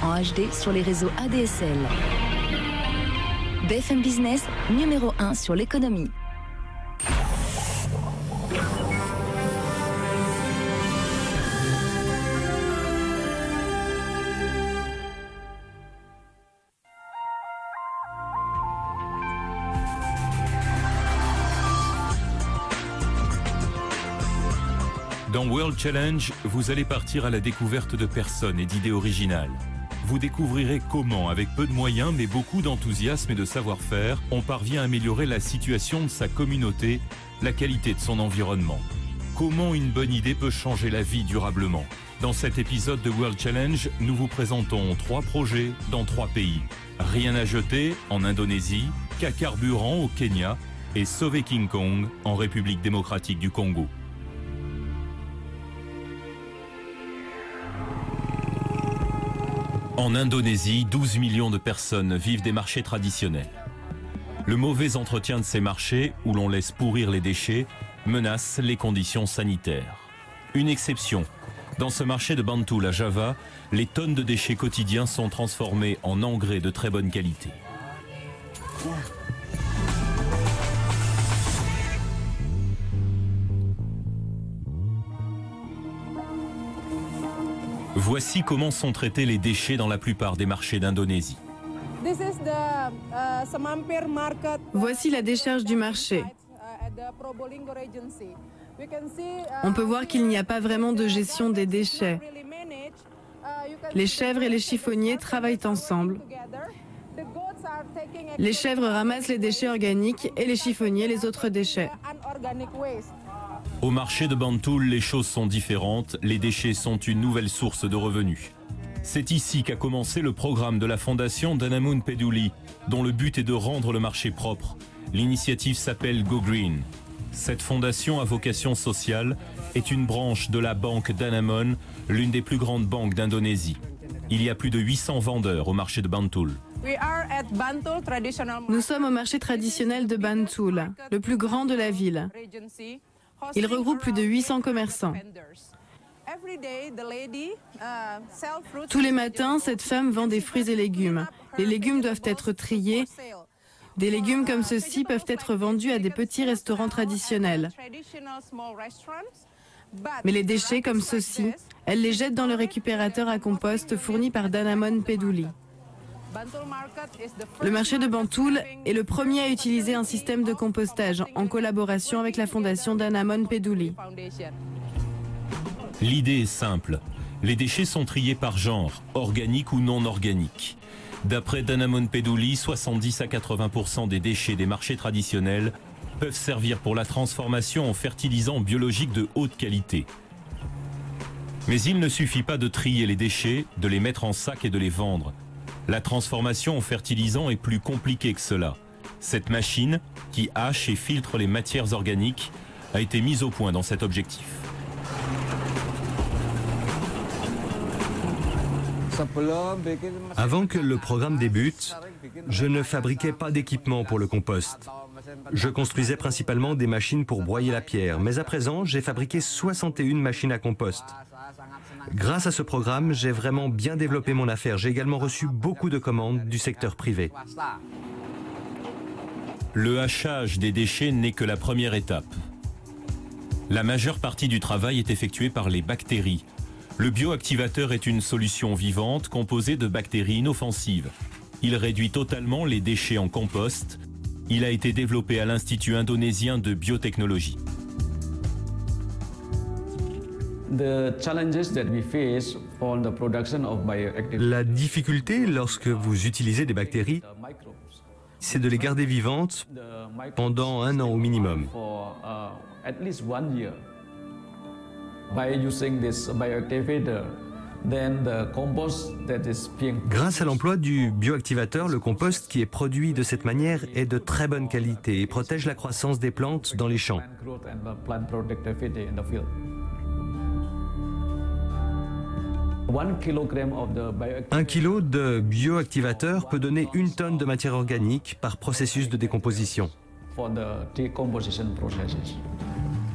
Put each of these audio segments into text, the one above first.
en HD sur les réseaux ADSL. BFM Business, numéro 1 sur l'économie. Dans World Challenge, vous allez partir à la découverte de personnes et d'idées originales. Vous découvrirez comment, avec peu de moyens mais beaucoup d'enthousiasme et de savoir-faire, on parvient à améliorer la situation de sa communauté, la qualité de son environnement. Comment une bonne idée peut changer la vie durablement. Dans cet épisode de World Challenge, nous vous présentons 3 projets dans 3 pays. Rien à jeter en Indonésie, K-Carburant au Kenya et Sauver King Kong en République démocratique du Congo. En Indonésie, 12 millions de personnes vivent des marchés traditionnels. Le mauvais entretien de ces marchés, où l'on laisse pourrir les déchets, menace les conditions sanitaires. Une exception. Dans ce marché de Bantul à Java, les tonnes de déchets quotidiens sont transformées en engrais de très bonne qualité. Voici comment sont traités les déchets dans la plupart des marchés d'Indonésie. Voici la décharge du marché. On peut voir qu'il n'y a pas vraiment de gestion des déchets. Les chèvres et les chiffonniers travaillent ensemble. Les chèvres ramassent les déchets organiques et les chiffonniers les autres déchets. Au marché de Bantul, les choses sont différentes. Les déchets sont une nouvelle source de revenus. C'est ici qu'a commencé le programme de la fondation Danamoon Peduli, dont le but est de rendre le marché propre. L'initiative s'appelle Go Green. Cette fondation à vocation sociale est une branche de la banque Danamon, l'une des plus grandes banques d'Indonésie. Il y a plus de 800 vendeurs au marché de Bantul. Nous sommes au marché traditionnel de Bantul, le plus grand de la ville. Il regroupe plus de 800 commerçants. Tous les matins, cette femme vend des fruits et légumes. Les légumes doivent être triés. Des légumes comme ceux-ci peuvent être vendus à des petits restaurants traditionnels. Mais les déchets comme ceux-ci, elle les jette dans le récupérateur à compost fourni par Danamoon Peduli. Le marché de Bantul est le premier à utiliser un système de compostage en collaboration avec la fondation Danamoon Peduli. L'idée est simple. Les déchets sont triés par genre, organiques ou non organiques. D'après Danamoon Peduli, 70 à 80% des déchets des marchés traditionnels peuvent servir pour la transformation en fertilisants biologiques de haute qualité. Mais il ne suffit pas de trier les déchets, de les mettre en sac et de les vendre. La transformation en fertilisant est plus compliquée que cela. Cette machine, qui hache et filtre les matières organiques, a été mise au point dans cet objectif. Avant que le programme débute, je ne fabriquais pas d'équipement pour le compost. Je construisais principalement des machines pour broyer la pierre, mais à présent, j'ai fabriqué 61 machines à compost. Grâce à ce programme, j'ai vraiment bien développé mon affaire. J'ai également reçu beaucoup de commandes du secteur privé. Le hachage des déchets n'est que la première étape. La majeure partie du travail est effectuée par les bactéries. Le bioactivateur est une solution vivante composée de bactéries inoffensives. Il réduit totalement les déchets en compost. Il a été développé à l'Institut indonésien de biotechnologie. La difficulté lorsque vous utilisez des bactéries, c'est de les garder vivantes pendant 1 an au minimum. Grâce à l'emploi du bioactivateur, le compost qui est produit de cette manière est de très bonne qualité et protège la croissance des plantes dans les champs. 1 kilo de bioactivateur peut donner 1 tonne de matière organique par processus de décomposition.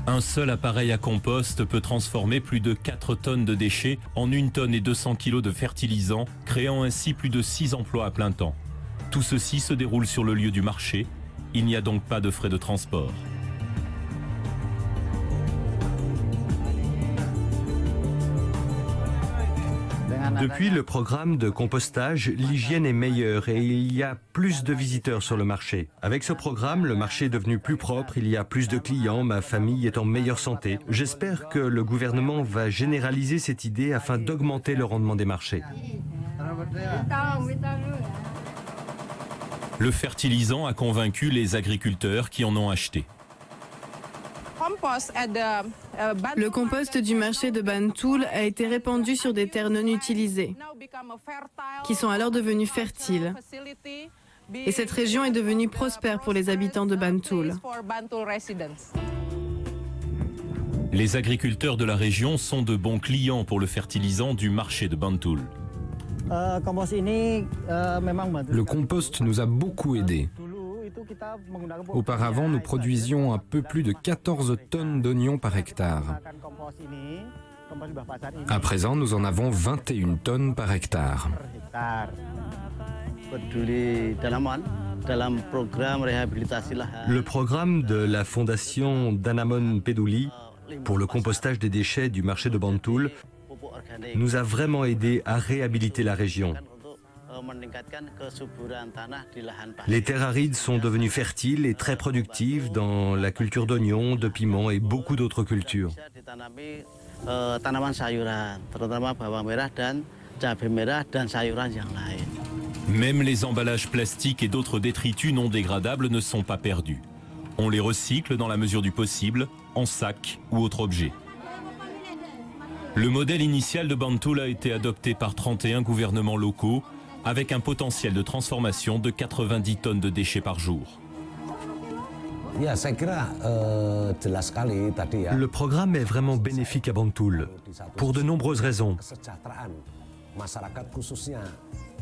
Un seul appareil à compost peut transformer plus de 4 tonnes de déchets en 1 tonne et 200 kg de fertilisant, créant ainsi plus de 6 emplois à plein temps. Tout ceci se déroule sur le lieu du marché. Il n'y a donc pas de frais de transport. Depuis le programme de compostage, l'hygiène est meilleure et il y a plus de visiteurs sur le marché. Avec ce programme, le marché est devenu plus propre, il y a plus de clients, ma famille est en meilleure santé. J'espère que le gouvernement va généraliser cette idée afin d'augmenter le rendement des marchés. Le fertilisant a convaincu les agriculteurs qui en ont acheté. Le compost du marché de Bantul a été répandu sur des terres non utilisées, qui sont alors devenues fertiles. Et cette région est devenue prospère pour les habitants de Bantul. Les agriculteurs de la région sont de bons clients pour le fertilisant du marché de Bantul. Le compost nous a beaucoup aidés. Auparavant, nous produisions un peu plus de 14 tonnes d'oignons par hectare. À présent, nous en avons 21 tonnes par hectare. Le programme de la fondation Danamon Peduli pour le compostage des déchets du marché de Bantul nous a vraiment aidé à réhabiliter la région. Les terres arides sont devenues fertiles et très productives dans la culture d'oignons, de piments et beaucoup d'autres cultures. Même les emballages plastiques et d'autres détritus non dégradables ne sont pas perdus. On les recycle dans la mesure du possible, en sac ou autre objet. Le modèle initial de Bantul a été adopté par 31 gouvernements locaux avec un potentiel de transformation de 90 tonnes de déchets par jour. Le programme est vraiment bénéfique à Bantul, pour de nombreuses raisons.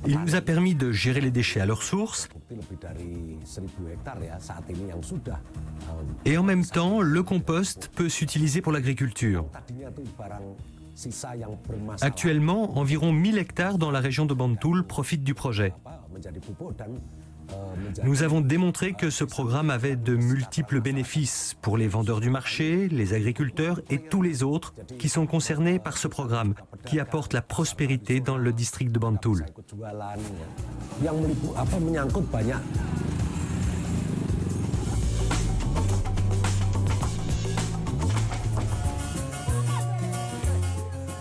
Il nous a permis de gérer les déchets à leur source et en même temps, le compost peut s'utiliser pour l'agriculture. Actuellement, environ 1000 hectares dans la région de Bantul profitent du projet. Nous avons démontré que ce programme avait de multiples bénéfices pour les vendeurs du marché, les agriculteurs et tous les autres qui sont concernés par ce programme, qui apporte la prospérité dans le district de Bantul.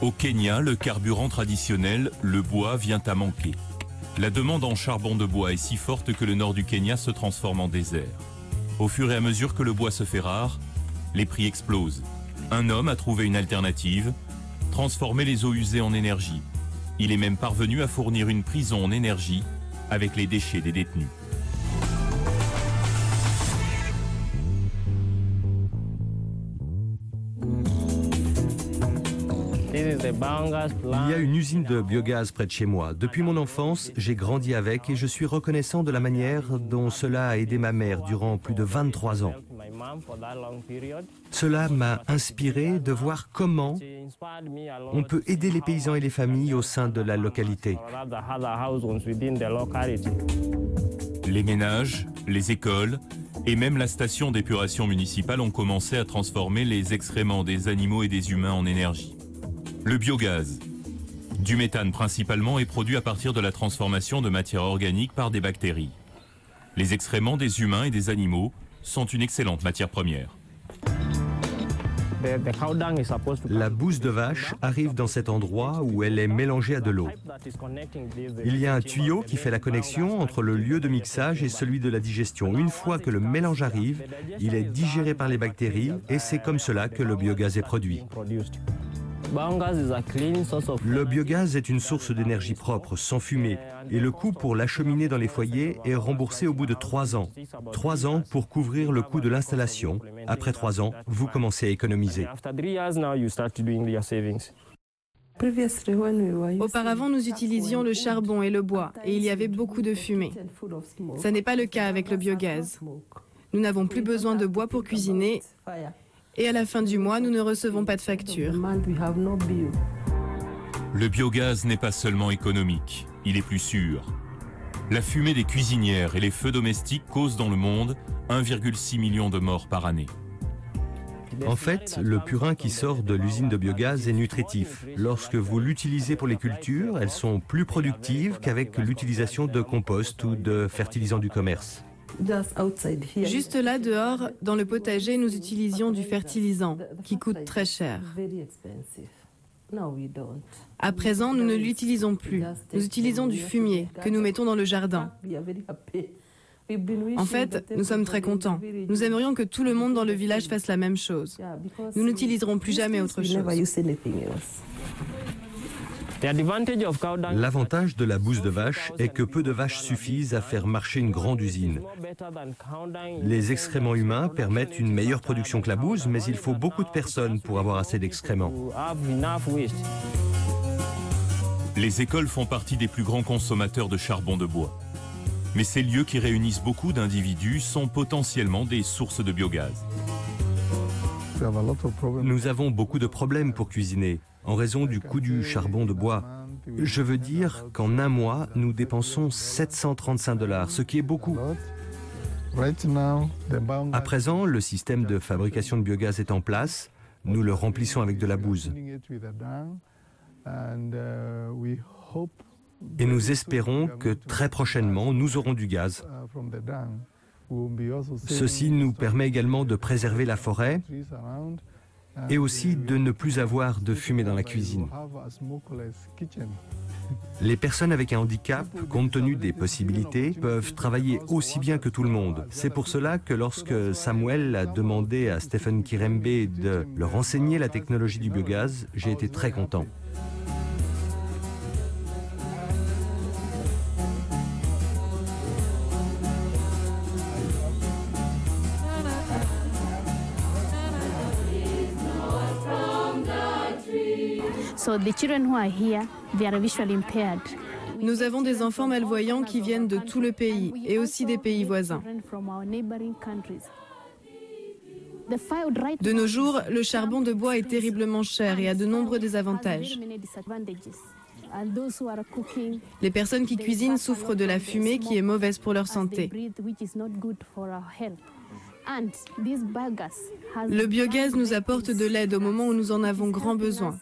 Au Kenya, le carburant traditionnel, le bois, vient à manquer. La demande en charbon de bois est si forte que le nord du Kenya se transforme en désert. Au fur et à mesure que le bois se fait rare, les prix explosent. Un homme a trouvé une alternative, transformer les eaux usées en énergie. Il est même parvenu à fournir une prison en énergie avec les déchets des détenus. Il y a une usine de biogaz près de chez moi. Depuis mon enfance, j'ai grandi avec et je suis reconnaissant de la manière dont cela a aidé ma mère durant plus de 23 ans. Cela m'a inspiré de voir comment on peut aider les paysans et les familles au sein de la localité. Les ménages, les écoles et même la station d'épuration municipale ont commencé à transformer les excréments des animaux et des humains en énergie. Le biogaz, du méthane principalement, est produit à partir de la transformation de matière organique par des bactéries. Les excréments des humains et des animaux sont une excellente matière première. La bouse de vache arrive dans cet endroit où elle est mélangée à de l'eau. Il y a un tuyau qui fait la connexion entre le lieu de mixage et celui de la digestion. Une fois que le mélange arrive, il est digéré par les bactéries et c'est comme cela que le biogaz est produit. Le biogaz est une source d'énergie propre, sans fumée, et le coût pour l'acheminer dans les foyers est remboursé au bout de 3 ans. 3 ans pour couvrir le coût de l'installation. Après 3 ans, vous commencez à économiser. Auparavant, nous utilisions le charbon et le bois, et il y avait beaucoup de fumée. Ce n'est pas le cas avec le biogaz. Nous n'avons plus besoin de bois pour cuisiner, Et à la fin du mois, nous ne recevons pas de facture. Le biogaz n'est pas seulement économique, il est plus sûr. La fumée des cuisinières et les feux domestiques causent dans le monde 1,6 million de morts par année. En fait, le purin qui sort de l'usine de biogaz est nutritif. Lorsque vous l'utilisez pour les cultures, elles sont plus productives qu'avec l'utilisation de compost ou de fertilisants du commerce. Juste là, dehors, dans le potager, nous utilisions du fertilisant qui coûte très cher. À présent, nous ne l'utilisons plus. Nous utilisons du fumier que nous mettons dans le jardin. En fait, nous sommes très contents. Nous aimerions que tout le monde dans le village fasse la même chose. Nous n'utiliserons plus jamais autre chose. L'avantage de la bouse de vache est que peu de vaches suffisent à faire marcher une grande usine. Les excréments humains permettent une meilleure production que la bouse, mais il faut beaucoup de personnes pour avoir assez d'excréments. Les écoles font partie des plus grands consommateurs de charbon de bois. Mais ces lieux qui réunissent beaucoup d'individus sont potentiellement des sources de biogaz. Nous avons beaucoup de problèmes pour cuisiner, en raison du coût du charbon de bois. Je veux dire qu'en un mois, nous dépensons 735 $, ce qui est beaucoup. À présent, le système de fabrication de biogaz est en place. Nous le remplissons avec de la bouse. Et nous espérons que très prochainement, nous aurons du gaz. Ceci nous permet également de préserver la forêt et aussi de ne plus avoir de fumée dans la cuisine. Les personnes avec un handicap, compte tenu des possibilités, peuvent travailler aussi bien que tout le monde. C'est pour cela que lorsque Samuel a demandé à Stephen Kirembe de leur enseigner la technologie du biogaz, j'ai été très content. So the children who are here, they are visually impaired. Nous avons des enfants malvoyants qui viennent de tout le pays et aussi des pays voisins. De nos jours, le charbon de bois est terriblement cher et a de nombreux désavantages. Les personnes qui cuisinent souffrent de la fumée qui est mauvaise pour leur santé. Le biogaz nous apporte de l'aide au moment où nous en avons grand besoin.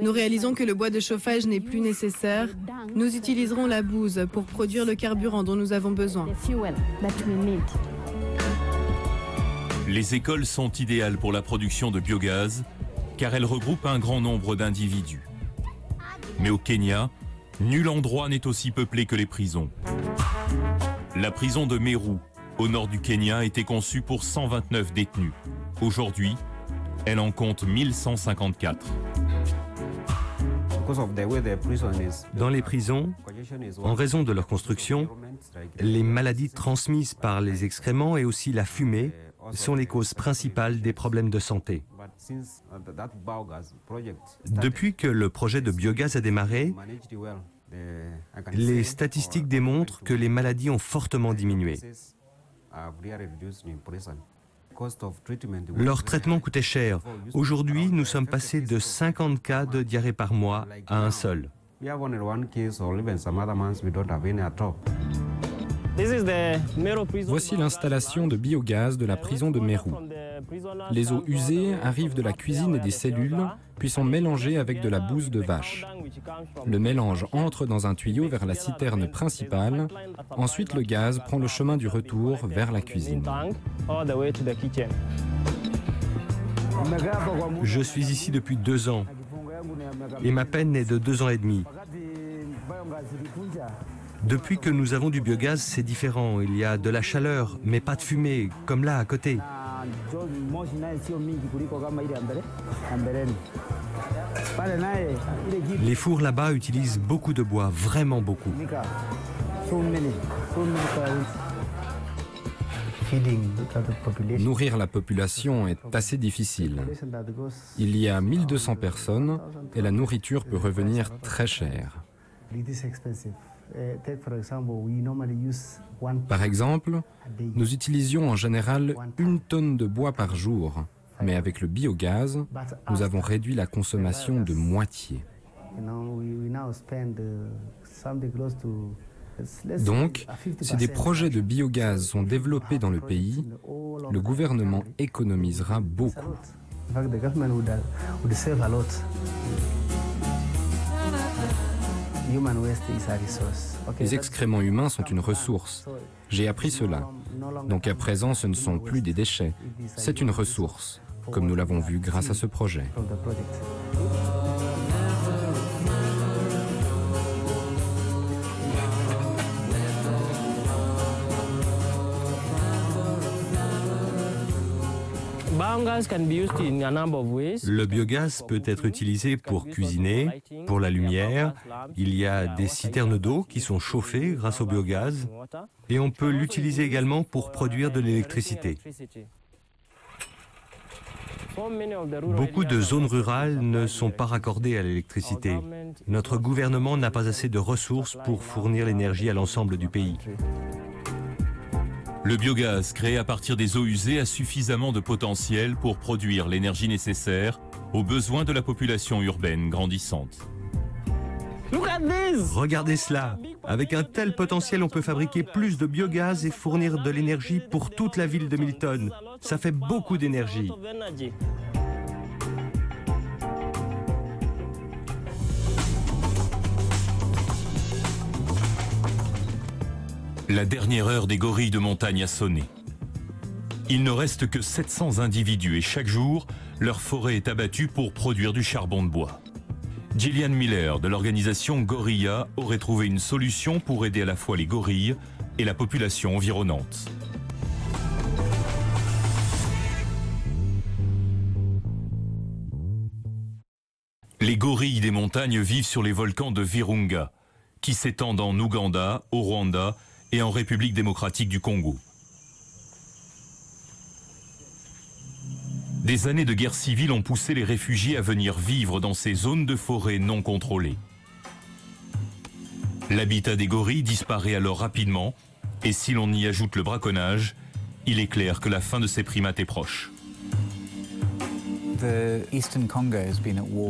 Nous réalisons que le bois de chauffage n'est plus nécessaire. Nous utiliserons la bouse pour produire le carburant dont nous avons besoin. Les écoles sont idéales pour la production de biogaz car elles regroupent un grand nombre d'individus. Mais au Kenya, nul endroit n'est aussi peuplé que les prisons. La prison de Meru, au nord du Kenya, était conçue pour 129 détenus. Aujourd'hui, elle en compte 1154. Dans les prisons, en raison de leur construction, les maladies transmises par les excréments et aussi la fumée sont les causes principales des problèmes de santé. Depuis que le projet de biogaz a démarré, les statistiques démontrent que les maladies ont fortement diminué. Leur traitement coûtait cher. Aujourd'hui, nous sommes passés de 50 cas de diarrhée par mois à un seul. Voici l'installation de biogaz de la prison de Meru. Les eaux usées arrivent de la cuisine et des cellules, puis sont mélangées avec de la bouse de vache. Le mélange entre dans un tuyau vers la citerne principale. Ensuite, le gaz prend le chemin du retour vers la cuisine. Je suis ici depuis 2 ans et ma peine est de 2 ans et demi. Depuis que nous avons du biogaz, c'est différent. Il y a de la chaleur, mais pas de fumée, comme là à côté. Les fours là-bas utilisent beaucoup de bois, vraiment beaucoup. Nourrir la population est assez difficile. Il y a 1200 personnes et la nourriture peut revenir très chère. Par exemple, nous utilisions en général 1 tonne de bois par jour, mais avec le biogaz, nous avons réduit la consommation de moitié. Donc, si des projets de biogaz sont développés dans le pays, le gouvernement économisera beaucoup. Les excréments humains sont une ressource. J'ai appris cela. Donc à présent, ce ne sont plus des déchets. C'est une ressource, comme nous l'avons vu grâce à ce projet. Le biogaz peut être utilisé pour cuisiner, pour la lumière. Il y a des citernes d'eau qui sont chauffées grâce au biogaz. Et on peut l'utiliser également pour produire de l'électricité. Beaucoup de zones rurales ne sont pas raccordées à l'électricité. Notre gouvernement n'a pas assez de ressources pour fournir l'énergie à l'ensemble du pays. Le biogaz créé à partir des eaux usées a suffisamment de potentiel pour produire l'énergie nécessaire aux besoins de la population urbaine grandissante. Regardez cela. Avec un tel potentiel, on peut fabriquer plus de biogaz et fournir de l'énergie pour toute la ville de Milton. Ça fait beaucoup d'énergie. La dernière heure des gorilles de montagne a sonné. Il ne reste que 700 individus et chaque jour, leur forêt est abattue pour produire du charbon de bois. Gillian Miller de l'organisation Gorilla aurait trouvé une solution pour aider à la fois les gorilles et la population environnante. Les gorilles des montagnes vivent sur les volcans de Virunga, qui s'étendent en Ouganda, au Rwanda et en République démocratique du Congo. Des années de guerre civile ont poussé les réfugiés à venir vivre dans ces zones de forêt non contrôlées. L'habitat des gorilles disparaît alors rapidement, et si l'on y ajoute le braconnage, il est clair que la fin de ces primates est proche.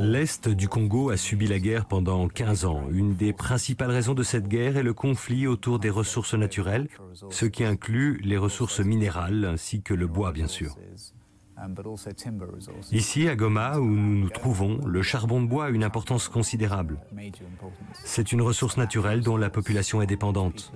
L'Est du Congo a subi la guerre pendant 15 ans. Une des principales raisons de cette guerre est le conflit autour des ressources naturelles, ce qui inclut les ressources minérales ainsi que le bois, bien sûr. Ici, à Goma, où nous nous trouvons, le charbon de bois a une importance considérable. C'est une ressource naturelle dont la population est dépendante.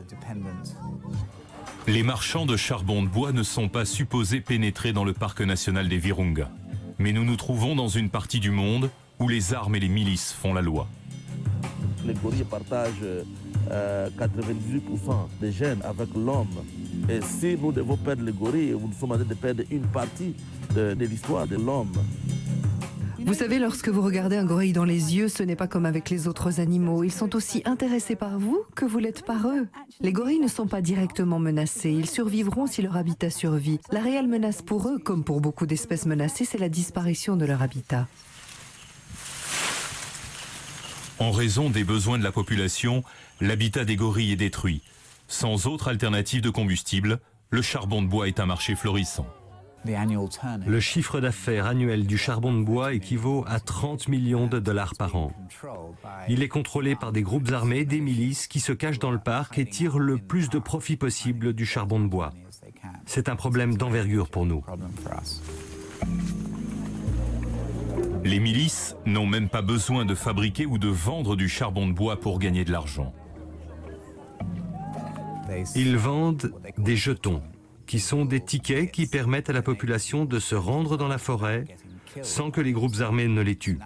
Les marchands de charbon de bois ne sont pas supposés pénétrer dans le parc national des Virunga. Mais nous nous trouvons dans une partie du monde où les armes et les milices font la loi. Les gorilles partagent 98% des gènes avec l'homme. Et si nous devons perdre les gorilles, nous sommes en train de perdre une partie de l'histoire de l'homme. Vous savez, lorsque vous regardez un gorille dans les yeux, ce n'est pas comme avec les autres animaux. Ils sont aussi intéressés par vous que vous l'êtes par eux. Les gorilles ne sont pas directement menacés. Ils survivront si leur habitat survit. La réelle menace pour eux, comme pour beaucoup d'espèces menacées, c'est la disparition de leur habitat. En raison des besoins de la population, l'habitat des gorilles est détruit. Sans autre alternative de combustible, le charbon de bois est un marché florissant. Le chiffre d'affaires annuel du charbon de bois équivaut à 30 millions de dollars par an. Il est contrôlé par des groupes armés, des milices qui se cachent dans le parc et tirent le plus de profit possible du charbon de bois. C'est un problème d'envergure pour nous. Les milices n'ont même pas besoin de fabriquer ou de vendre du charbon de bois pour gagner de l'argent. Ils vendent des jetons, qui sont des tickets qui permettent à la population de se rendre dans la forêt sans que les groupes armés ne les tuent.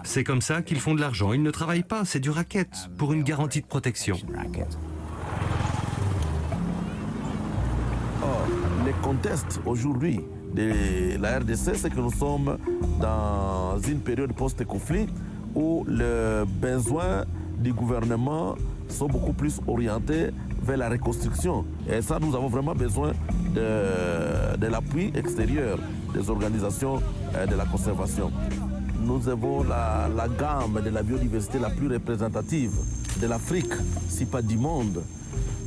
C'est comme ça qu'ils font de l'argent. Ils ne travaillent pas, c'est du racket, pour une garantie de protection. Les contextes aujourd'hui de la RDC, c'est que nous sommes dans une période post-conflit où les besoins du gouvernement sont beaucoup plus orientés vers la reconstruction. Et ça, nous avons vraiment besoin de l'appui extérieur des organisations de la conservation. Nous avons la gamme de la biodiversité la plus représentative de l'Afrique, si pas du monde.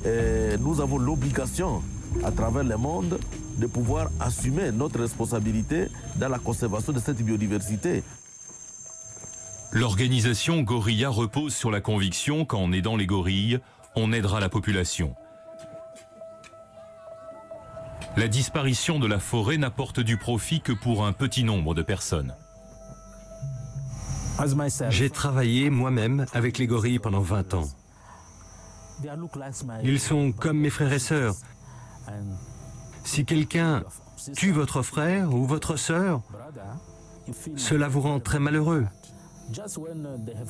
Et nous avons l'obligation, à travers le monde, de pouvoir assumer notre responsabilité dans la conservation de cette biodiversité. L'organisation Gorilla repose sur la conviction qu'en aidant les gorilles, on aidera la population. La disparition de la forêt n'apporte du profit que pour un petit nombre de personnes. J'ai travaillé moi-même avec les gorilles pendant 20 ans. Ils sont comme mes frères et sœurs. Si quelqu'un tue votre frère ou votre sœur, cela vous rend très malheureux.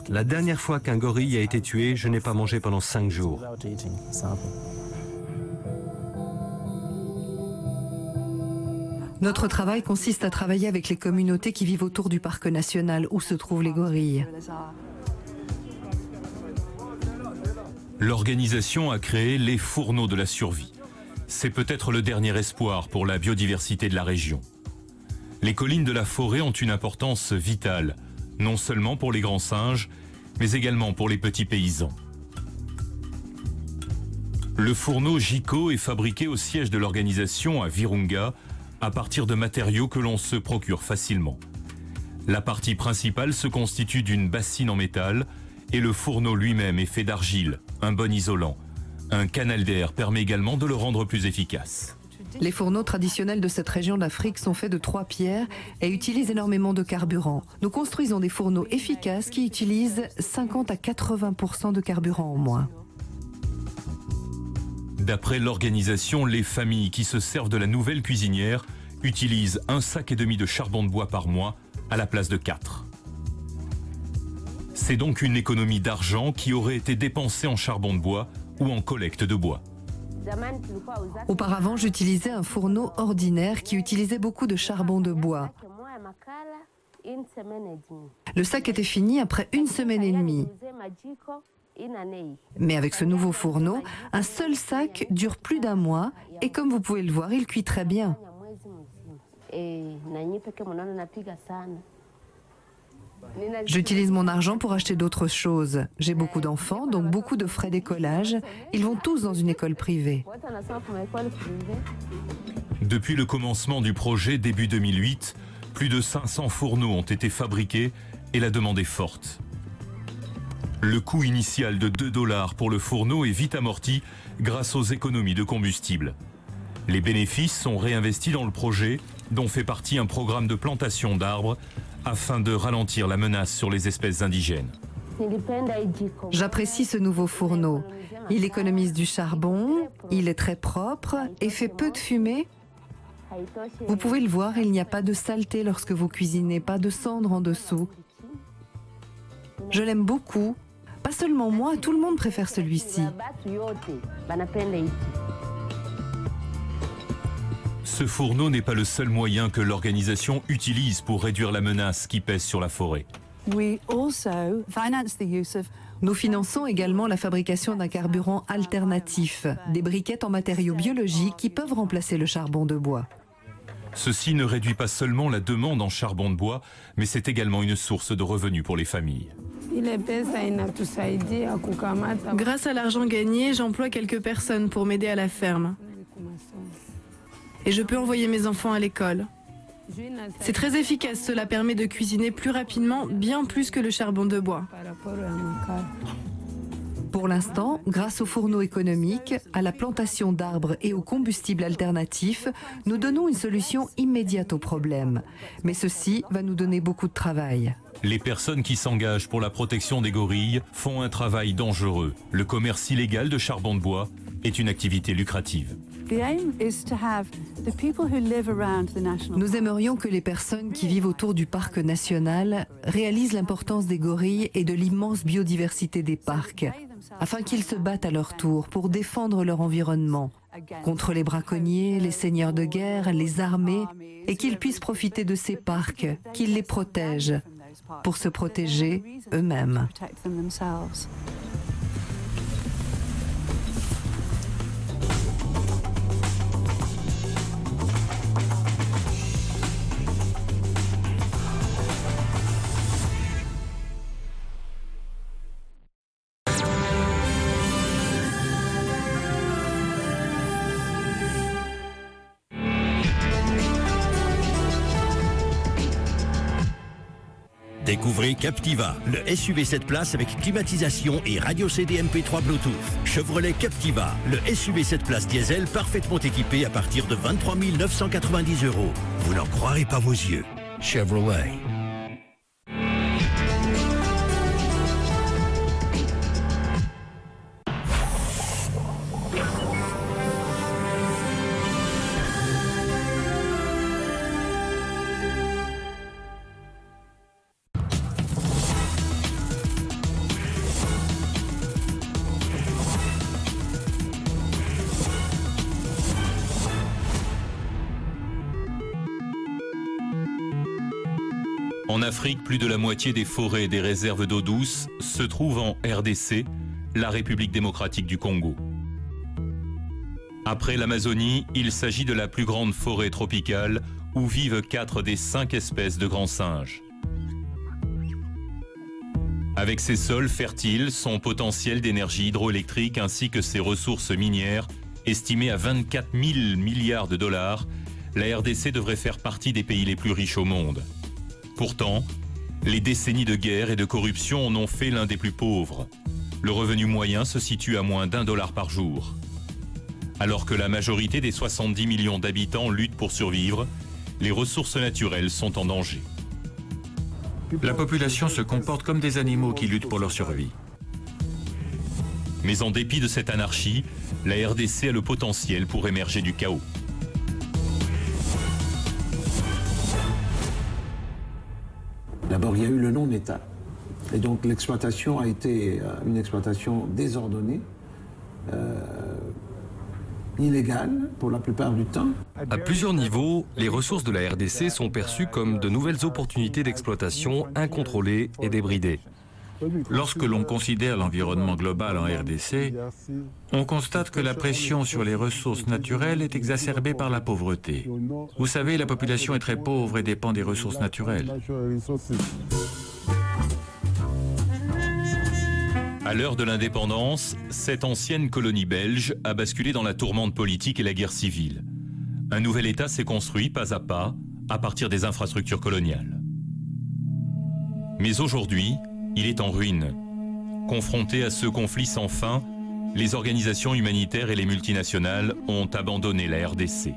La dernière fois qu'un gorille a été tué, je n'ai pas mangé pendant 5 jours. Notre travail consiste à travailler avec les communautés qui vivent autour du parc national où se trouvent les gorilles. L'organisation a créé les fourneaux de la survie. C'est peut-être le dernier espoir pour la biodiversité de la région. Les collines de la forêt ont une importance vitale, non seulement pour les grands singes, mais également pour les petits paysans. Le fourneau Gico est fabriqué au siège de l'organisation à Virunga, à partir de matériaux que l'on se procure facilement. La partie principale se constitue d'une bassine en métal et le fourneau lui-même est fait d'argile, un bon isolant. Un canal d'air permet également de le rendre plus efficace. Les fourneaux traditionnels de cette région d'Afrique sont faits de 3 pierres et utilisent énormément de carburant. Nous construisons des fourneaux efficaces qui utilisent 50 à 80% de carburant en moins. D'après l'organisation, les familles qui se servent de la nouvelle cuisinière utilisent 1,5 sac de charbon de bois par mois à la place de 4. C'est donc une économie d'argent qui aurait été dépensée en charbon de bois ou en collecte de bois. Auparavant, j'utilisais un fourneau ordinaire qui utilisait beaucoup de charbon de bois. Le sac était fini après 1 semaine et demie. Mais avec ce nouveau fourneau, un seul sac dure plus d'1 mois et comme vous pouvez le voir, il cuit très bien. J'utilise mon argent pour acheter d'autres choses. J'ai beaucoup d'enfants, donc beaucoup de frais d'écolage. Ils vont tous dans une école privée. Depuis le commencement du projet début 2008, plus de 500 fourneaux ont été fabriqués et la demande est forte. Le coût initial de 2 $ pour le fourneau est vite amorti grâce aux économies de combustible. Les bénéfices sont réinvestis dans le projet, dont fait partie un programme de plantation d'arbres afin de ralentir la menace sur les espèces indigènes. J'apprécie ce nouveau fourneau. Il économise du charbon, il est très propre et fait peu de fumée. Vous pouvez le voir, il n'y a pas de saleté lorsque vous cuisinez, pas de cendres en dessous. Je l'aime beaucoup. Pas seulement moi, tout le monde préfère celui-ci. Ce fourneau n'est pas le seul moyen que l'organisation utilise pour réduire la menace qui pèse sur la forêt. Nous finançons également la fabrication d'un carburant alternatif, des briquettes en matériaux biologiques qui peuvent remplacer le charbon de bois. Ceci ne réduit pas seulement la demande en charbon de bois, mais c'est également une source de revenus pour les familles. Grâce à l'argent gagné, j'emploie quelques personnes pour m'aider à la ferme. Et je peux envoyer mes enfants à l'école. C'est très efficace, cela permet de cuisiner plus rapidement, bien plus que le charbon de bois. Pour l'instant, grâce aux fourneaux économiques, à la plantation d'arbres et aux combustibles alternatifs, nous donnons une solution immédiate au problème. Mais ceci va nous donner beaucoup de travail. Les personnes qui s'engagent pour la protection des gorilles font un travail dangereux. Le commerce illégal de charbon de bois est une activité lucrative. Nous aimerions que les personnes qui vivent autour du parc national réalisent l'importance des gorilles et de l'immense biodiversité des parcs, afin qu'ils se battent à leur tour pour défendre leur environnement, contre les braconniers, les seigneurs de guerre, les armées, et qu'ils puissent profiter de ces parcs, qu'ils les protègent, pour se protéger eux-mêmes. Découvrez Captiva, le SUV 7 places avec climatisation et radio CD MP3 Bluetooth. Chevrolet Captiva, le SUV 7 places diesel parfaitement équipé à partir de 23 990 €. Vous n'en croirez pas vos yeux. Chevrolet. En Afrique, plus de la moitié des forêts et des réserves d'eau douce se trouvent en RDC, la République démocratique du Congo. Après l'Amazonie, il s'agit de la plus grande forêt tropicale où vivent 4 des 5 espèces de grands singes. Avec ses sols fertiles, son potentiel d'énergie hydroélectrique ainsi que ses ressources minières, estimées à 24 000 milliards de dollars, la RDC devrait faire partie des pays les plus riches au monde. Pourtant, les décennies de guerre et de corruption en ont fait l'un des plus pauvres. Le revenu moyen se situe à moins d'$1 par jour. Alors que la majorité des 70 millions d'habitants luttent pour survivre, les ressources naturelles sont en danger. La population se comporte comme des animaux qui luttent pour leur survie. Mais en dépit de cette anarchie, la RDC a le potentiel pour émerger du chaos. D'abord, il y a eu le non-État. Et donc l'exploitation a été une exploitation désordonnée, illégale pour la plupart du temps. À plusieurs niveaux, les ressources de la RDC sont perçues comme de nouvelles opportunités d'exploitation incontrôlées et débridées. Lorsque l'on considère l'environnement global en RDC, on constate que la pression sur les ressources naturelles est exacerbée par la pauvreté. Vous savez, la population est très pauvre et dépend des ressources naturelles. À l'heure de l'indépendance, cette ancienne colonie belge a basculé dans la tourmente politique et la guerre civile. Un nouvel État s'est construit pas à partir des infrastructures coloniales. Mais aujourd'hui, il est en ruine. Confrontés à ce conflit sans fin, les organisations humanitaires et les multinationales ont abandonné la RDC.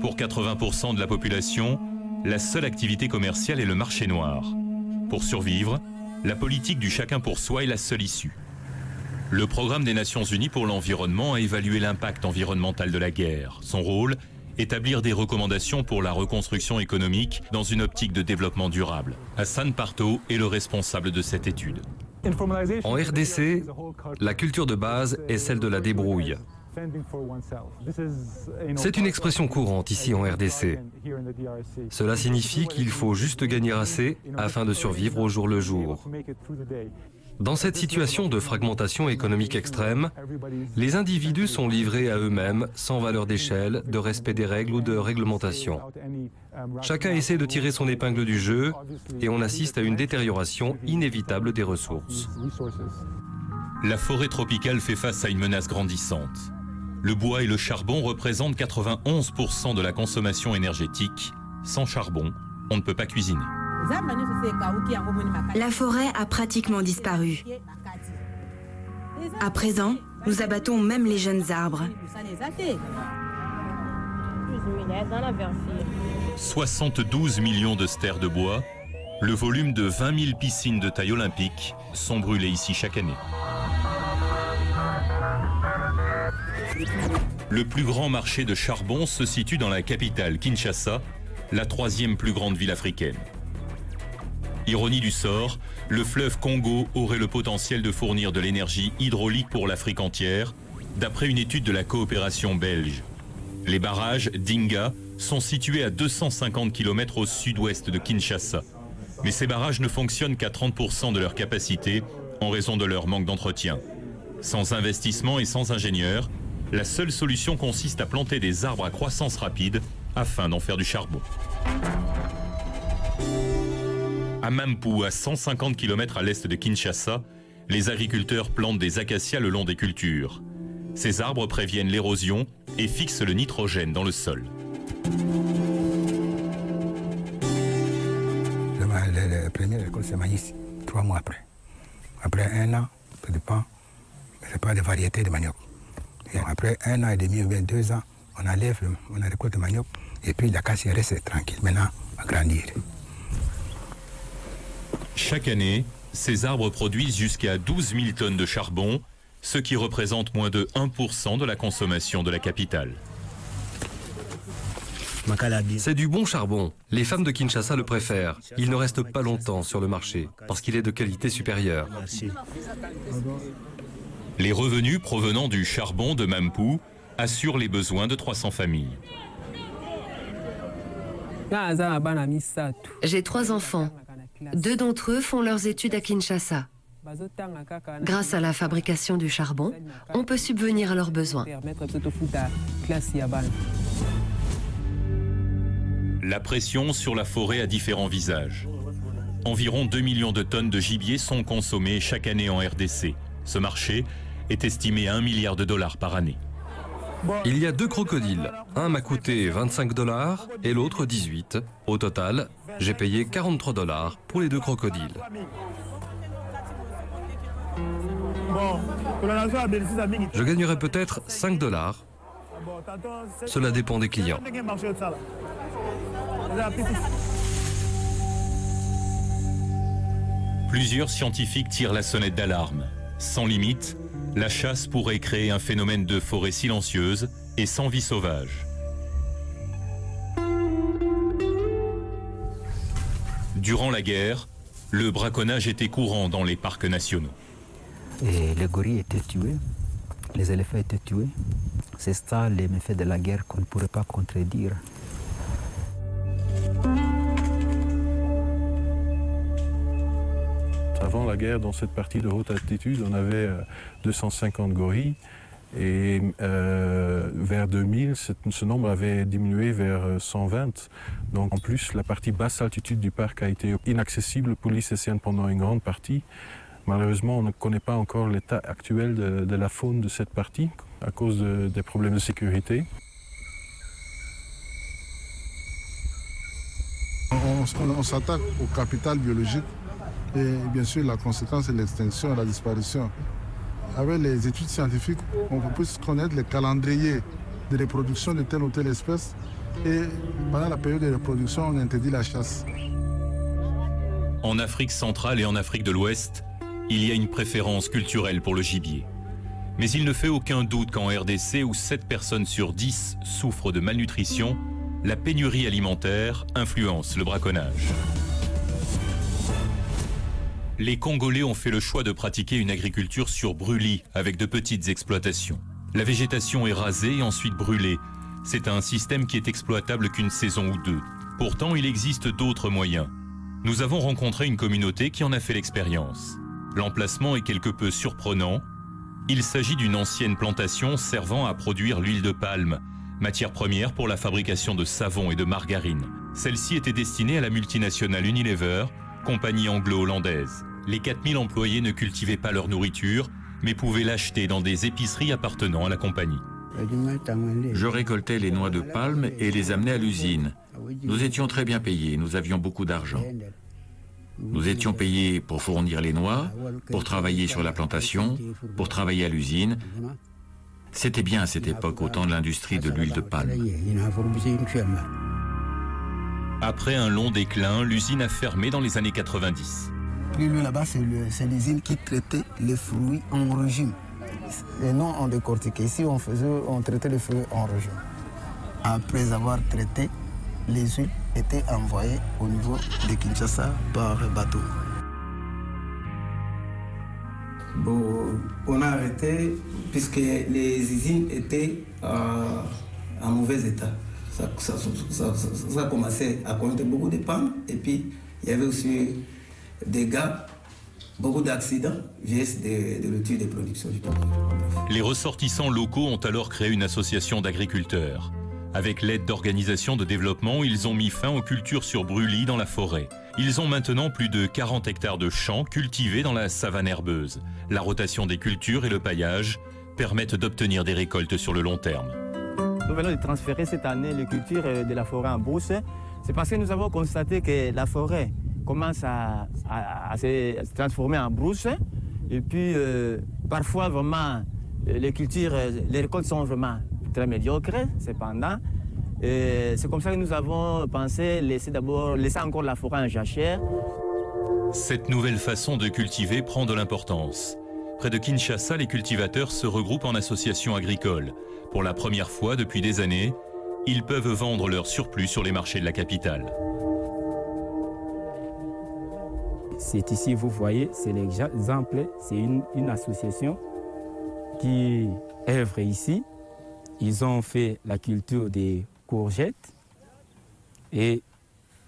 Pour 80% de la population, la seule activité commerciale est le marché noir. Pour survivre, la politique du chacun pour soi est la seule issue. Le programme des Nations Unies pour l'environnement a évalué l'impact environnemental de la guerre. Son rôle, établir des recommandations pour la reconstruction économique dans une optique de développement durable. Hassan Parto est le responsable de cette étude. En RDC, la culture de base est celle de la débrouille. C'est une expression courante ici en RDC. Cela signifie qu'il faut juste gagner assez afin de survivre au jour le jour. Dans cette situation de fragmentation économique extrême, les individus sont livrés à eux-mêmes sans valeur d'échelle, de respect des règles ou de réglementation. Chacun essaie de tirer son épingle du jeu et on assiste à une détérioration inévitable des ressources. La forêt tropicale fait face à une menace grandissante. Le bois et le charbon représentent 91% de la consommation énergétique. Sans charbon, on ne peut pas cuisiner. La forêt a pratiquement disparu. À présent, nous abattons même les jeunes arbres. 72 millions de stères de bois, le volume de 20 000 piscines de taille olympique sont brûlées ici chaque année. Le plus grand marché de charbon se situe dans la capitale Kinshasa, la 3e plus grande ville africaine. Ironie du sort, le fleuve Congo aurait le potentiel de fournir de l'énergie hydraulique pour l'Afrique entière, d'après une étude de la coopération belge. Les barrages d'Inga sont situés à 250 km au sud-ouest de Kinshasa. Mais ces barrages ne fonctionnent qu'à 30% de leur capacité en raison de leur manque d'entretien. Sans investissement et sans ingénieurs, la seule solution consiste à planter des arbres à croissance rapide afin d'en faire du charbon. À Mampu, à 150 km à l'est de Kinshasa, les agriculteurs plantent des acacias le long des cultures. Ces arbres préviennent l'érosion et fixent le nitrogène dans le sol. La première récolte, c'est maïs, 3 mois après. Après 1 an, ça dépend, c'est pas de variété de manioc. Et après 1 an et demi ou bien 2 ans, on récolte le manioc et puis l'acacia reste tranquille. Maintenant, à grandir. Chaque année, ces arbres produisent jusqu'à 12 000 tonnes de charbon, ce qui représente moins de 1% de la consommation de la capitale. C'est du bon charbon. Les femmes de Kinshasa le préfèrent. Il ne reste pas longtemps sur le marché parce qu'il est de qualité supérieure. Les revenus provenant du charbon de Mampou assurent les besoins de 300 familles. J'ai 3 enfants. 2 d'entre eux font leurs études à Kinshasa. Grâce à la fabrication du charbon, on peut subvenir à leurs besoins. La pression sur la forêt a différents visages. Environ 2 millions de tonnes de gibier sont consommées chaque année en RDC. Ce marché est estimé à $1 milliard par année. Il y a 2 crocodiles. Un m'a coûté $25 et l'autre 18. Au total, j'ai payé $43 pour les 2 crocodiles. Je gagnerai peut-être $5. Cela dépend des clients. Plusieurs scientifiques tirent la sonnette d'alarme. Sans limite, la chasse pourrait créer un phénomène de forêt silencieuse et sans vie sauvage. Durant la guerre, le braconnage était courant dans les parcs nationaux. Et les gorilles étaient tués, les éléphants étaient tués. C'est ça les méfaits de la guerre qu'on ne pourrait pas contredire. Avant la guerre, dans cette partie de haute altitude, on avait 250 gorilles. Et vers 2000, ce nombre avait diminué vers 120. Donc en plus, la partie basse altitude du parc a été inaccessible pour l'ICCN pendant une grande partie. Malheureusement, on ne connaît pas encore l'état actuel de la faune de cette partie à cause des problèmes de sécurité. On s'attaque au capital biologique et bien sûr la conséquence est l'extinction et la disparition. Avec les études scientifiques, on peut connaître les calendriers de reproduction de telle ou telle espèce et pendant la période de reproduction, on interdit la chasse. En Afrique centrale et en Afrique de l'Ouest, il y a une préférence culturelle pour le gibier. Mais il ne fait aucun doute qu'en RDC, où 7 personnes sur 10 souffrent de malnutrition, la pénurie alimentaire influence le braconnage. Les Congolais ont fait le choix de pratiquer une agriculture sur brûlis, avec de petites exploitations. La végétation est rasée et ensuite brûlée. C'est un système qui est exploitable qu'une saison ou 2. Pourtant, il existe d'autres moyens. Nous avons rencontré une communauté qui en a fait l'expérience. L'emplacement est quelque peu surprenant. Il s'agit d'une ancienne plantation servant à produire l'huile de palme, matière première pour la fabrication de savon et de margarine. Celle-ci était destinée à la multinationale Unilever, compagnie anglo-hollandaise. Les 4000 employés ne cultivaient pas leur nourriture, mais pouvaient l'acheter dans des épiceries appartenant à la compagnie. Je récoltais les noix de palme et les amenais à l'usine. Nous étions très bien payés, nous avions beaucoup d'argent. Nous étions payés pour fournir les noix, pour travailler sur la plantation, pour travailler à l'usine. C'était bien à cette époque, au temps de l'industrie de l'huile de palme. Après un long déclin, l'usine a fermé dans les années 90. Plus loin là-bas, c'est l'usine qui traitait les fruits en régime. Et non en décortiqué. Ici, on traitait les fruits en régime. Après avoir traité, les huiles étaient envoyées au niveau de Kinshasa par bateau. Bon, on a arrêté puisque les usines étaient en mauvais état. Ça a commencé à compter beaucoup de pannes et puis il y avait aussi des gars, beaucoup d'accidents, juste de rupture des productions du tabac. Les ressortissants locaux ont alors créé une association d'agriculteurs. Avec l'aide d'organisations de développement, ils ont mis fin aux cultures sur brûlis dans la forêt. Ils ont maintenant plus de 40 hectares de champs cultivés dans la savane herbeuse. La rotation des cultures et le paillage permettent d'obtenir des récoltes sur le long terme. Nous venons de transférer cette année les cultures de la forêt en brousse. C'est parce que nous avons constaté que la forêt commence à se transformer en brousse. Et puis, parfois, vraiment, les récoltes sont vraiment très médiocres, cependant. C'est comme ça que nous avons pensé laisser encore la forêt en jachère. Cette nouvelle façon de cultiver prend de l'importance. Près de Kinshasa, les cultivateurs se regroupent en associations agricoles. Pour la première fois depuis des années, ils peuvent vendre leur surplus sur les marchés de la capitale. C'est ici, vous voyez, c'est l'exemple, c'est une association qui œuvre ici. Ils ont fait la culture des courgettes et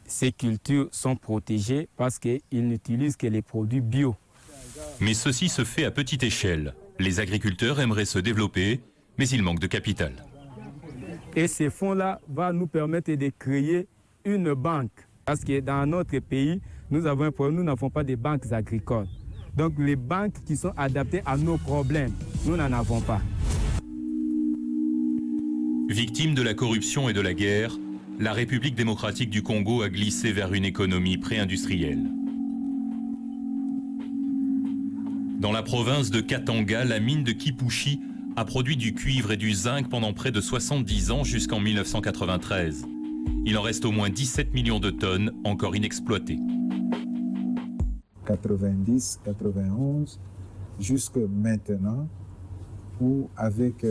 ces cultures sont protégées parce qu'ils n'utilisent que les produits bio. Mais ceci se fait à petite échelle. Les agriculteurs aimeraient se développer, mais il manque de capital. Et ces fonds-là vont nous permettre de créer une banque. Parce que dans notre pays, nous avons un problème, nous n'avons pas de banques agricoles. Donc les banques qui sont adaptées à nos problèmes, nous n'en avons pas. Victime de la corruption et de la guerre, la République démocratique du Congo a glissé vers une économie pré-industrielle. Dans la province de Katanga, la mine de Kipushi a produit du cuivre et du zinc pendant près de 70 ans jusqu'en 1993. Il en reste au moins 17 millions de tonnes encore inexploitées. 90, 91, jusque maintenant, où avec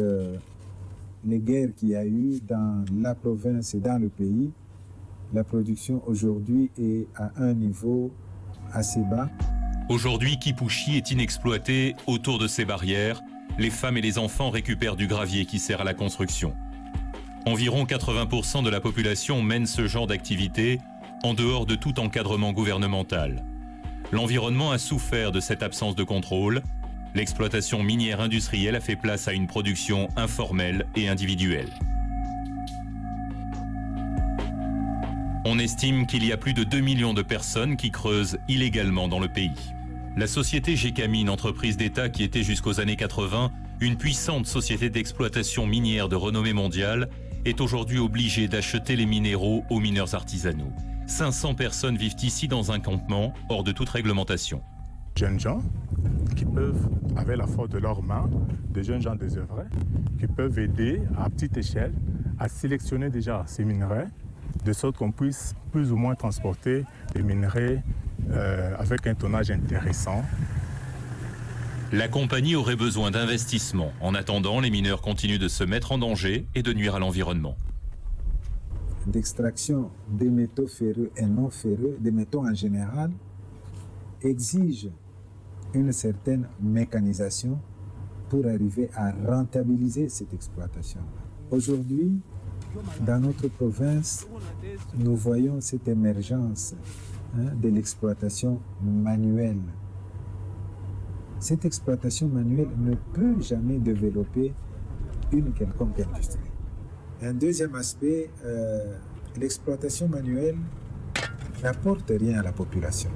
les guerres qu'il y a eu dans la province et dans le pays, la production aujourd'hui est à un niveau assez bas. Aujourd'hui, Kipushi est inexploité autour de ces barrières. Les femmes et les enfants récupèrent du gravier qui sert à la construction. Environ 80% de la population mène ce genre d'activité en dehors de tout encadrement gouvernemental. L'environnement a souffert de cette absence de contrôle. L'exploitation minière industrielle a fait place à une production informelle et individuelle. On estime qu'il y a plus de 2 millions de personnes qui creusent illégalement dans le pays. La société Gécamine, entreprise d'État qui était jusqu'aux années 80 une puissante société d'exploitation minière de renommée mondiale, est aujourd'hui obligée d'acheter les minéraux aux mineurs artisanaux. 500 personnes vivent ici dans un campement hors de toute réglementation. Jeunes gens qui peuvent, avec la force de leurs mains, des jeunes gens désœuvrés, qui peuvent aider à petite échelle à sélectionner déjà ces minerais, de sorte qu'on puisse plus ou moins transporter les minerais avec un tonnage intéressant. La compagnie aurait besoin d'investissements. En attendant, les mineurs continuent de se mettre en danger et de nuire à l'environnement. D'extraction des métaux ferreux et non ferreux, des métaux en général, exige une certaine mécanisation pour arriver à rentabiliser cette exploitation. Aujourd'hui, dans notre province, nous voyons cette émergence de l'exploitation manuelle. Cette exploitation manuelle ne peut jamais développer une quelconque industrie. Un deuxième aspect, l'exploitation manuelle n'apporte rien à la population.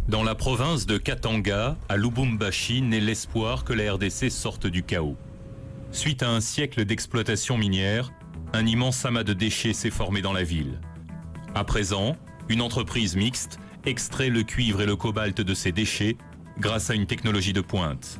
Dans la province de Katanga, à Lubumbashi, naît l'espoir que la RDC sorte du chaos. Suite à un siècle d'exploitation minière, un immense amas de déchets s'est formé dans la ville. À présent, une entreprise mixte extrait le cuivre et le cobalt de ces déchets grâce à une technologie de pointe.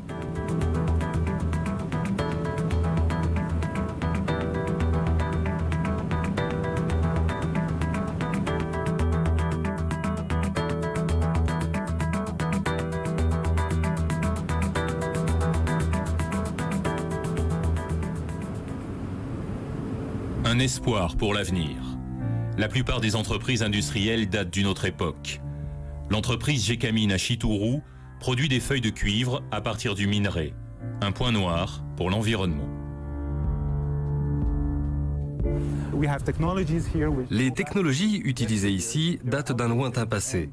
Un espoir pour l'avenir. La plupart des entreprises industrielles datent d'une autre époque. L'entreprise Gécamine à Chituru produit des feuilles de cuivre à partir du minerai. Un point noir pour l'environnement. Les technologies utilisées ici datent d'un lointain passé.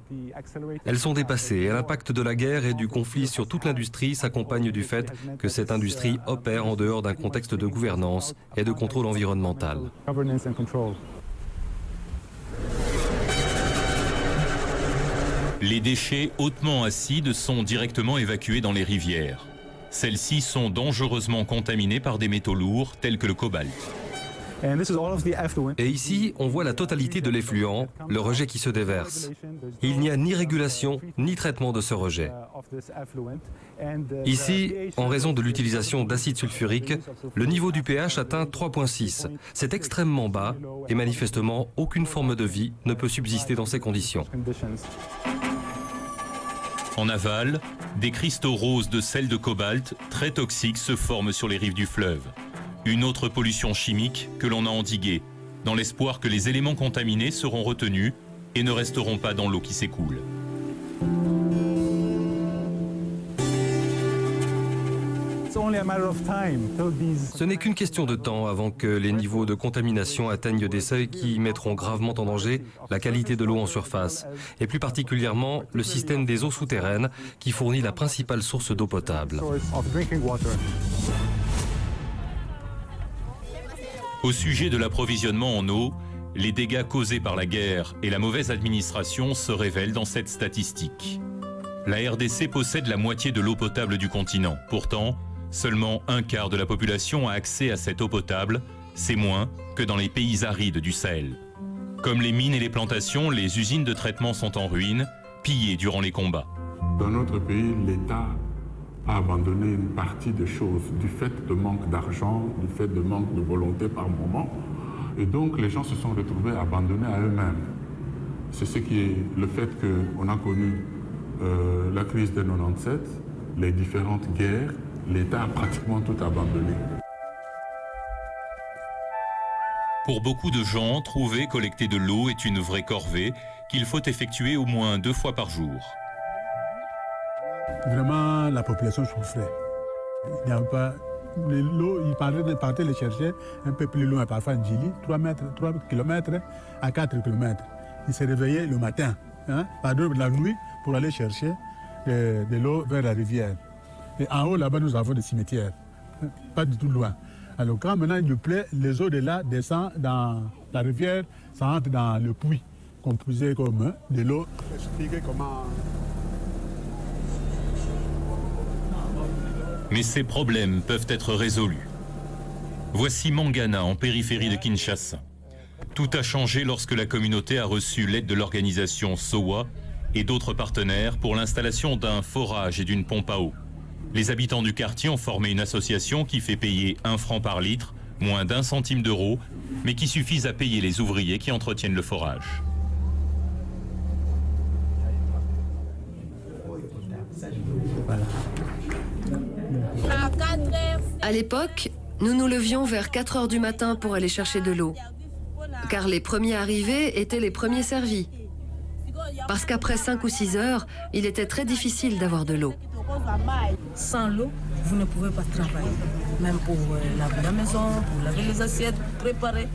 Elles sont dépassées et l'impact de la guerre et du conflit sur toute l'industrie s'accompagne du fait que cette industrie opère en dehors d'un contexte de gouvernance et de contrôle environnemental. Les déchets hautement acides sont directement évacués dans les rivières. Celles-ci sont dangereusement contaminées par des métaux lourds tels que le cobalt. Et ici, on voit la totalité de l'effluent, le rejet qui se déverse. Il n'y a ni régulation, ni traitement de ce rejet. Ici, en raison de l'utilisation d'acide sulfurique, le niveau du pH atteint 3,6. C'est extrêmement bas et manifestement, aucune forme de vie ne peut subsister dans ces conditions. En aval, des cristaux roses de sel de cobalt très toxiques se forment sur les rives du fleuve. Une autre pollution chimique que l'on a endiguée, dans l'espoir que les éléments contaminés seront retenus et ne resteront pas dans l'eau qui s'écoule. Ce n'est qu'une question de temps avant que les niveaux de contamination atteignent des seuils qui mettront gravement en danger la qualité de l'eau en surface, et plus particulièrement le système des eaux souterraines qui fournit la principale source d'eau potable. Au sujet de l'approvisionnement en eau, les dégâts causés par la guerre et la mauvaise administration se révèlent dans cette statistique. La RDC possède la moitié de l'eau potable du continent. Pourtant, seulement un quart de la population a accès à cette eau potable. C'est moins que dans les pays arides du Sahel. Comme les mines et les plantations, les usines de traitement sont en ruine, pillées durant les combats. Dans notre pays, l'État a abandonné une partie des choses du fait de manque d'argent, du fait de manque de volonté par moment. Et donc les gens se sont retrouvés abandonnés à eux-mêmes. C'est ce qui est le fait qu'on a connu la crise de 97, les différentes guerres, l'État a pratiquement tout abandonné. Pour beaucoup de gens, trouver, collecter de l'eau est une vraie corvée qu'il faut effectuer au moins 2 fois par jour. Vraiment, la population souffrait. Il n'y avait pas l'eau, il partait les chercher un peu plus loin, parfois en Djili, 3 km à 4 km. Il se réveillait le matin, pardon, la nuit, pour aller chercher de l'eau vers la rivière. Et en haut, là-bas, nous avons des cimetières, pas du tout loin. Alors quand maintenant il plaît, les eaux de là descendent dans la rivière, ça entre dans le puits, qu'on puisait comme de l'eau. Mais ces problèmes peuvent être résolus. Voici Mangana, en périphérie de Kinshasa. Tout a changé lorsque la communauté a reçu l'aide de l'organisation SOWA et d'autres partenaires pour l'installation d'un forage et d'une pompe à eau. Les habitants du quartier ont formé une association qui fait payer 1 franc par litre, moins d'1 centime d'euro, mais qui suffisent à payer les ouvriers qui entretiennent le forage. À l'époque, nous nous levions vers 4 heures du matin pour aller chercher de l'eau, car les premiers arrivés étaient les premiers servis. Parce qu'après 5 ou 6 heures, il était très difficile d'avoir de l'eau. Sans l'eau, vous ne pouvez pas travailler. Même pour laver la maison, pour laver les assiettes, préparer.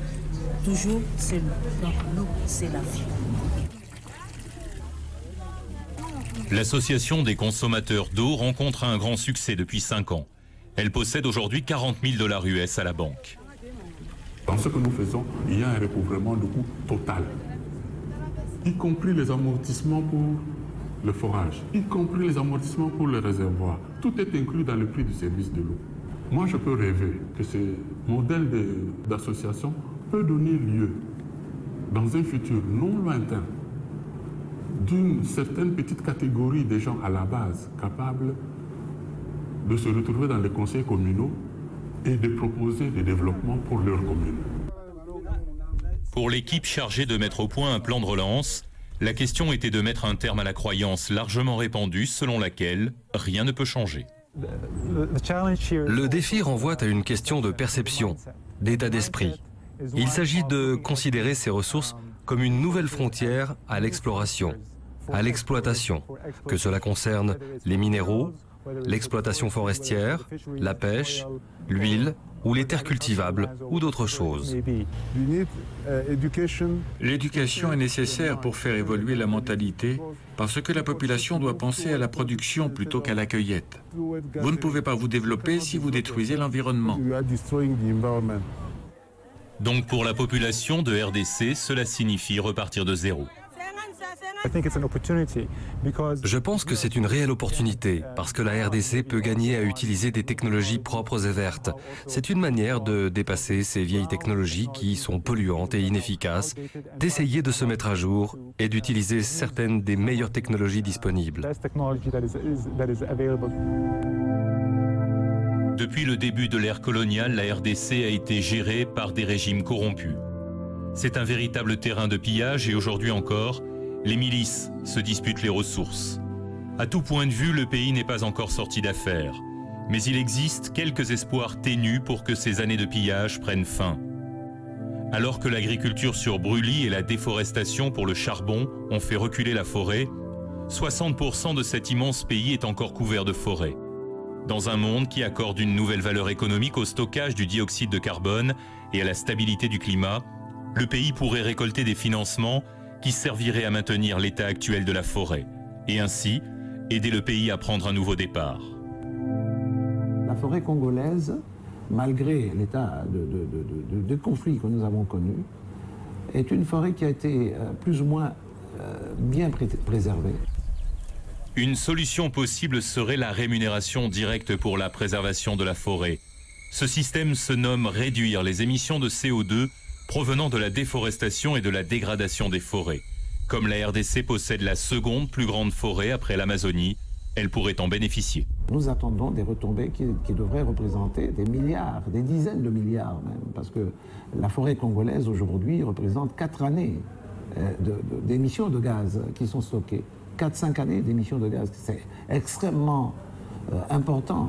Toujours, c'est l'eau. Donc l'eau, c'est la vie. L'association des consommateurs d'eau rencontre un grand succès depuis 5 ans. Elle possède aujourd'hui 40 000 $ US à la banque. Dans ce que nous faisons, il y a un recouvrement de coût total, y compris les amortissements pour le forage, y compris les amortissements pour le réservoir. Tout est inclus dans le prix du service de l'eau. Moi, je peux rêver que ce modèle d'association peut donner lieu, dans un futur non lointain, d'une certaine petite catégorie de gens à la base capables de se retrouver dans les conseils communaux et de proposer des développements pour leur commune. Pour l'équipe chargée de mettre au point un plan de relance, la question était de mettre un terme à la croyance largement répandue selon laquelle rien ne peut changer. Le défi renvoie à une question de perception, d'état d'esprit. Il s'agit de considérer ces ressources comme une nouvelle frontière à l'exploration, à l'exploitation, que cela concerne les minéraux, l'exploitation forestière, la pêche, l'huile ou les terres cultivables ou d'autres choses. L'éducation est nécessaire pour faire évoluer la mentalité parce que la population doit penser à la production plutôt qu'à la cueillette. Vous ne pouvez pas vous développer si vous détruisez l'environnement. Donc pour la population de RDC, cela signifie repartir de zéro. Je pense que c'est une réelle opportunité parce que la RDC peut gagner à utiliser des technologies propres et vertes. C'est une manière de dépasser ces vieilles technologies qui sont polluantes et inefficaces, d'essayer de se mettre à jour et d'utiliser certaines des meilleures technologies disponibles. Depuis le début de l'ère coloniale, la RDC a été gérée par des régimes corrompus. C'est un véritable terrain de pillage et aujourd'hui encore, les milices se disputent les ressources. À tout point de vue, le pays n'est pas encore sorti d'affaires. Mais il existe quelques espoirs ténus pour que ces années de pillage prennent fin. Alors que l'agriculture sur brûlis et la déforestation pour le charbon ont fait reculer la forêt, 60% de cet immense pays est encore couvert de forêts. Dans un monde qui accorde une nouvelle valeur économique au stockage du dioxyde de carbone et à la stabilité du climat, le pays pourrait récolter des financements qui serviraient à maintenir l'état actuel de la forêt et ainsi aider le pays à prendre un nouveau départ. La forêt congolaise, malgré l'état de conflit que nous avons connu, est une forêt qui a été plus ou moins bien préservée. Une solution possible serait la rémunération directe pour la préservation de la forêt. Ce système se nomme réduire les émissions de CO2 provenant de la déforestation et de la dégradation des forêts. Comme la RDC possède la seconde plus grande forêt après l'Amazonie, elle pourrait en bénéficier. Nous attendons des retombées qui devraient représenter des milliards, des dizaines de milliards même, parce que la forêt congolaise aujourd'hui représente 4 années d'émissions de gaz qui sont stockées. 4-5 années d'émissions de gaz, c'est extrêmement important.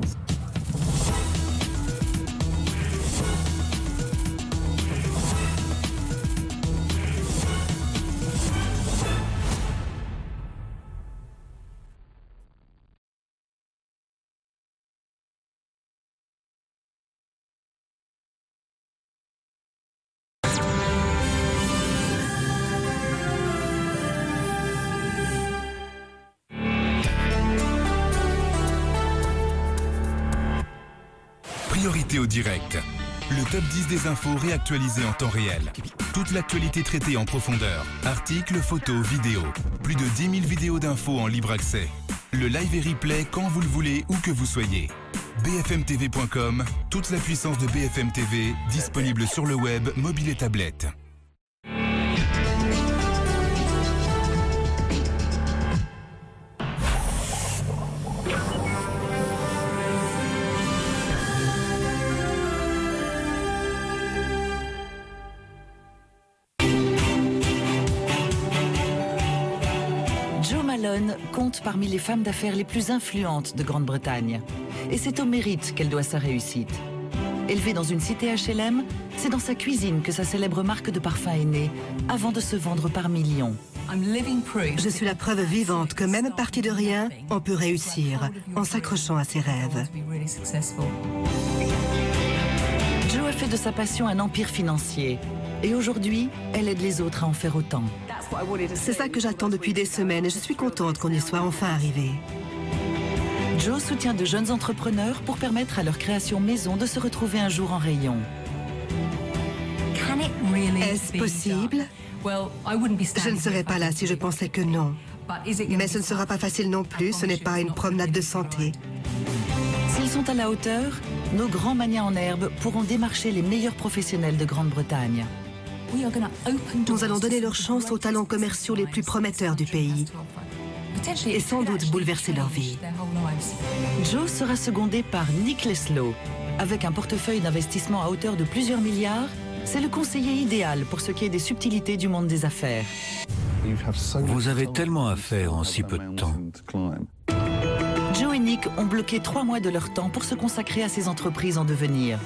Priorité au direct. Le top 10 des infos réactualisées en temps réel. Toute l'actualité traitée en profondeur. Articles, photos, vidéos. Plus de 10 000 vidéos d'infos en libre accès. Le live et replay quand vous le voulez, où que vous soyez. bfmtv.com, toute la puissance de BFM TV, disponible sur le web, mobile et tablette. Compte parmi les femmes d'affaires les plus influentes de Grande-Bretagne. Et c'est au mérite qu'elle doit sa réussite. Élevée dans une cité HLM, c'est dans sa cuisine que sa célèbre marque de parfum est née, avant de se vendre par millions. Je suis la preuve vivante que même parti de rien, on peut réussir en s'accrochant à ses rêves. Jo a fait de sa passion un empire financier. Et aujourd'hui, elle aide les autres à en faire autant. C'est ça que j'attends depuis des semaines et je suis contente qu'on y soit enfin arrivé. Jo soutient de jeunes entrepreneurs pour permettre à leur création maison de se retrouver un jour en rayon. Est-ce possible? Je ne serais pas là si je pensais que non. Mais ce ne sera pas facile non plus, ce n'est pas une promenade de santé. S'ils sont à la hauteur, nos grands manias en herbe pourront démarcher les meilleurs professionnels de Grande-Bretagne. Nous allons donner leur chance aux talents commerciaux les plus prometteurs du pays et sans doute bouleverser leur vie. Jo sera secondé par Nick Leslow. Avec un portefeuille d'investissement à hauteur de plusieurs milliards, c'est le conseiller idéal pour ce qui est des subtilités du monde des affaires. Vous avez tellement à faire en si peu de temps. Jo et Nick ont bloqué 3 mois de leur temps pour se consacrer à ces entreprises en devenir.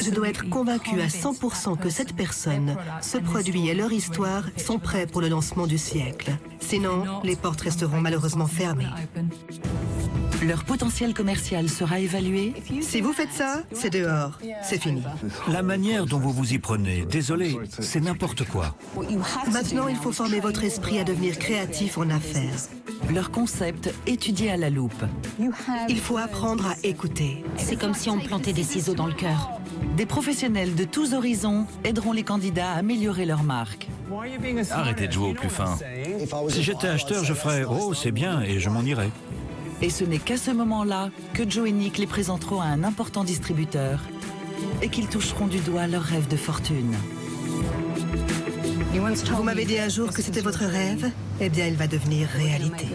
Je dois être convaincue à 100% que cette personne, ce produit et leur histoire sont prêts pour le lancement du siècle. Sinon, les portes resteront malheureusement fermées. Leur potentiel commercial sera évalué. Si vous faites ça, c'est dehors. C'est fini. La manière dont vous vous y prenez, désolé, c'est n'importe quoi. Maintenant, il faut former votre esprit à devenir créatif en affaires. Leur concept étudié à la loupe. Il faut apprendre à écouter. C'est comme si on plantait des ciseaux dans le cœur. Des professionnels de tous horizons aideront les candidats à améliorer leur marque. Arrêtez de jouer au plus fin. Si j'étais acheteur, je ferais « Oh, c'est bien » et je m'en irais. Et ce n'est qu'à ce moment-là que Joe et Nick les présenteront à un important distributeur et qu'ils toucheront du doigt leur rêve de fortune. Vous m'avez dit un jour que c'était votre rêve, eh bien il va devenir réalité.